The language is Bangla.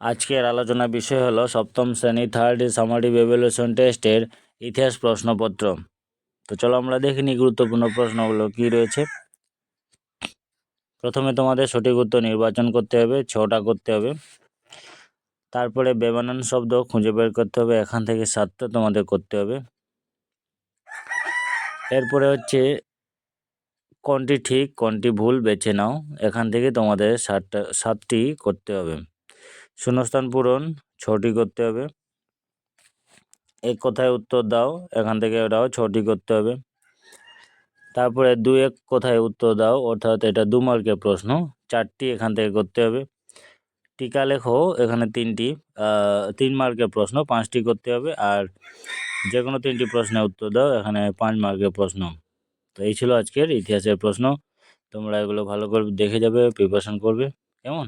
আজকের আলোচনার বিষয় হলো সপ্তম শ্রেণী থার্ড সামারিভ ইভ্যালুয়েশন টেস্টের ইতিহাস প্রশ্নপত্র। তো চলো আমরা দেখে নিই গুরুত্বপূর্ণ প্রশ্নগুলো কি রয়েছে। প্রথমে তোমাদের সঠিক উত্তর নির্বাচন করতে হবে, 6টা করতে হবে। তারপরে বেমানান শব্দ খুঁজে বের করতে হবে, এখান থেকে 7টা তোমাদের করতে হবে। এরপরে হচ্ছে কোনটি ঠিক কোনটি ভুল বেছে নাও, এখান থেকে তোমাদের 7টি করতে হবে। শূন্যস্থান পূরণ 6টি করতে হবে। এক কথায় উত্তর দাও, এখান থেকে ওটাও 6টি করতে হবে। তারপরে 2-1 কথায় উত্তর দাও, অর্থাৎ এটা 2 মার্কের প্রশ্ন, 4টি এখান থেকে করতে হবে। টিকা লেখো, এখানে 3টি 3 মার্কের প্রশ্ন, 5টি করতে হবে। আর যে কোনো 3টি প্রশ্নের উত্তর দাও, এখানে 5 মার্কের প্রশ্ন। তো এই ছিল আজকের ইতিহাসের প্রশ্ন। তোমরা এগুলো ভালো করে দেখে যাবে, প্রিপারেশন করবে, কেমন?